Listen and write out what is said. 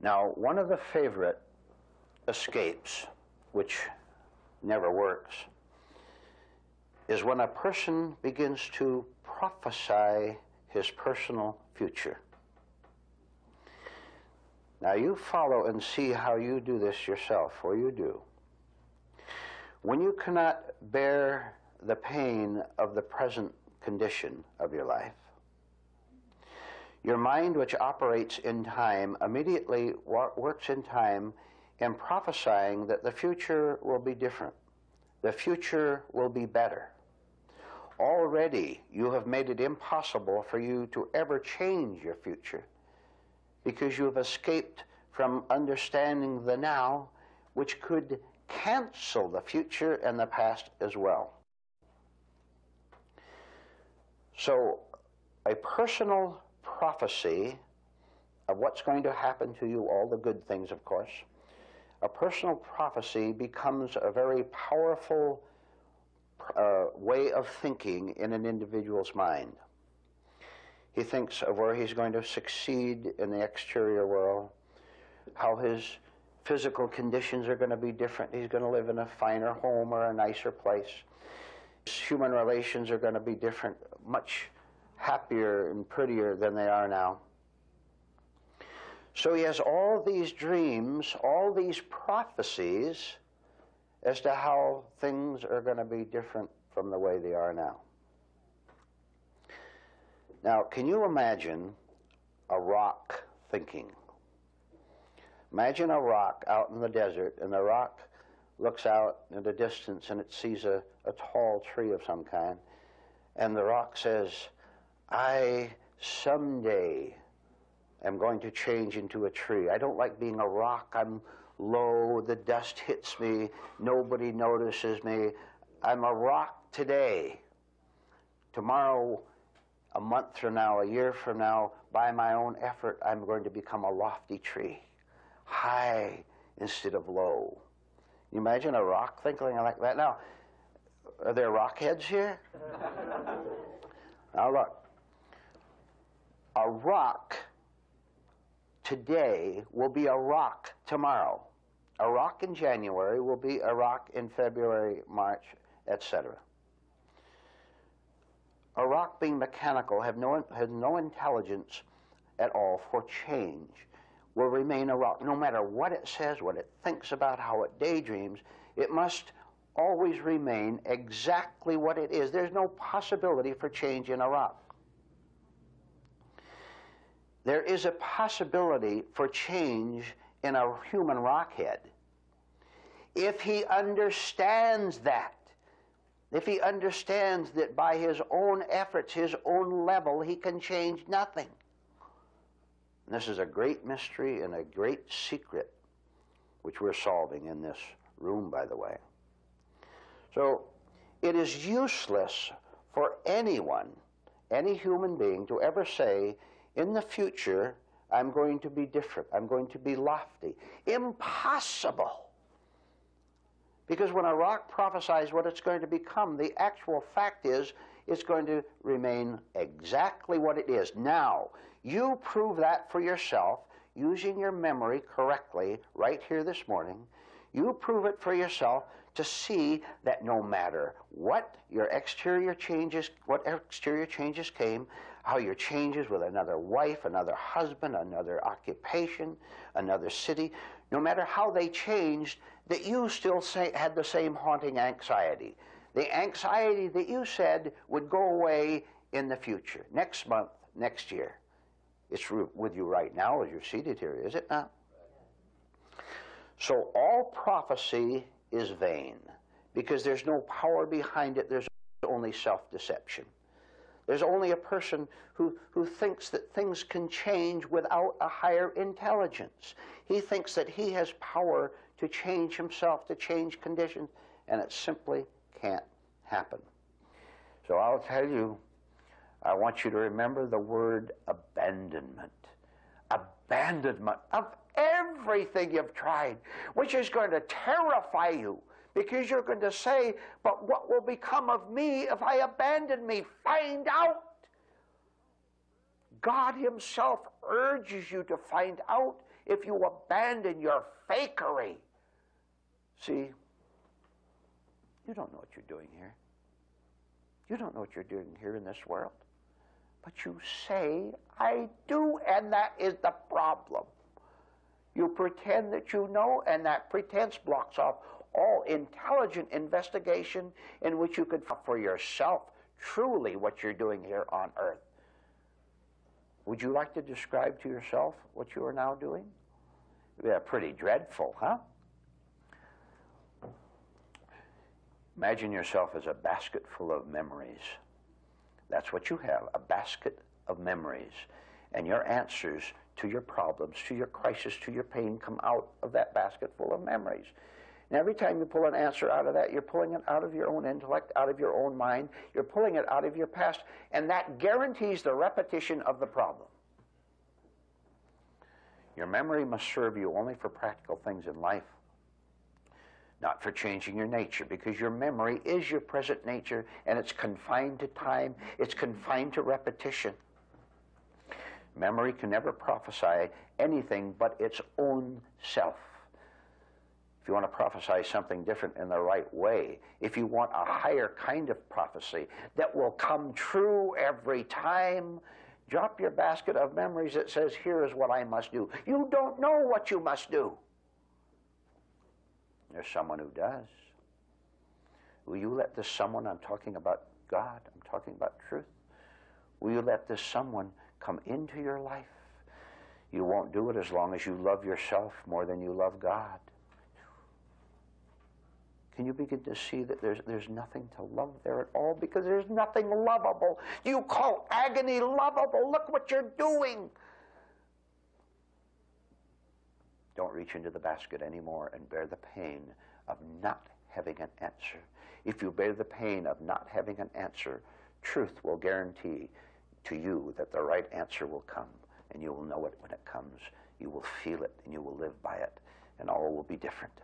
Now, one of the favorite escapes, which never works, is when a person begins to prophesy his personal future. Now, you follow and see how you do this yourself, or you do. When you cannot bear the pain of the present condition of your life, your mind, which operates in time, immediately works in time in prophesying that the future will be different. The future will be better. Already, you have made it impossible for you to ever change your future because you have escaped from understanding the now, which could cancel the future and the past as well. So, a personal prophecy of what's going to happen to you, all the good things, of course, a personal prophecy becomes a very powerful way of thinking in an individual's mind. He thinks of where he's going to succeed in the exterior world, how his physical conditions are going to be different. He's going to live in a finer home or a nicer place. His human relations are going to be different, much happier and prettier than they are now. So he has all these dreams, all these prophecies as to how things are going to be different from the way they are now. Now, can you imagine a rock thinking? Imagine a rock out in the desert, and the rock looks out in the distance and it sees a tall tree of some kind, and the rock says, I someday am going to change into a tree. I don't like being a rock. I'm low, the dust hits me, nobody notices me. I'm a rock today. Tomorrow, a month from now, a year from now, by my own effort, I'm going to become a lofty tree, high instead of low. You imagine a rock thinking like that? Now, are there rock heads here? Now look, a rock today will be a rock tomorrow. A rock in January will be a rock in February, March, etc. A rock, being mechanical, has no intelligence at all for change, will remain a rock. No matter what it says, what it thinks about, how it daydreams, it must always remain exactly what it is. There's no possibility for change in a rock. There is a possibility for change in a human rockhead if he understands that. If he understands that by his own efforts, his own level, he can change nothing. And this is a great mystery and a great secret which we're solving in this room, by the way. So it is useless for anyone, any human being, to ever say, in the future, I'm going to be different. I'm going to be lofty. Impossible. Because when a rock prophesies what it's going to become, the actual fact is it's going to remain exactly what it is. Now, you prove that for yourself using your memory correctly right here this morning. You prove it for yourself to see that no matter what your exterior changes, what exterior changes came, how your changes with another wife, another husband, another occupation, another city, no matter how they changed, that you still had the same haunting anxiety. The anxiety that you said would go away in the future, next month, next year. It's with you right now as you're seated here, is it not? So all prophecy is vain, because there's no power behind it. There's only self-deception. There's only a person who thinks that things can change without a higher intelligence. He thinks that he has power to change himself, to change conditions, and it simply can't happen. So I'll tell you, I want you to remember the word abandonment. Abandonment of everything you've tried, which is going to terrify you, because you're going to say, but what will become of me if I abandon me? Find out. God himself urges you to find out if you abandon your fakery. See, you don't know what you're doing here. You don't know what you're doing here in this world. But you say, I do, and that is the problem. You pretend that you know, and that pretense blocks off all intelligent investigation in which you could find for yourself truly what you're doing here on earth. Would you like to describe to yourself what you are now doing? Yeah, pretty dreadful, huh? Imagine yourself as a basket full of memories. That's what you have, a basket of memories. And your answers to your problems, to your crisis, to your pain come out of that basket full of memories. And every time you pull an answer out of that, you're pulling it out of your own intellect, out of your own mind. You're pulling it out of your past. And that guarantees the repetition of the problem. Your memory must serve you only for practical things in life, not for changing your nature, because your memory is your present nature, and it's confined to time. It's confined to repetition. Memory can never prophesy anything but its own self. If you want to prophesy something different in the right way, if you want a higher kind of prophecy that will come true every time, drop your basket of memories that says, here is what I must do. You don't know what you must do. There's someone who does. Will you let this someone, I'm talking about God, I'm talking about truth, will you let this someone come into your life? You won't do it as long as you love yourself more than you love God. Can you begin to see that there's nothing to love there at all? Because there's nothing lovable. You call agony lovable. Look what you're doing. Don't reach into the basket anymore and bear the pain of not having an answer. If you bear the pain of not having an answer, truth will guarantee to you that the right answer will come, and you will know it when it comes. You will feel it, and you will live by it, and all will be different.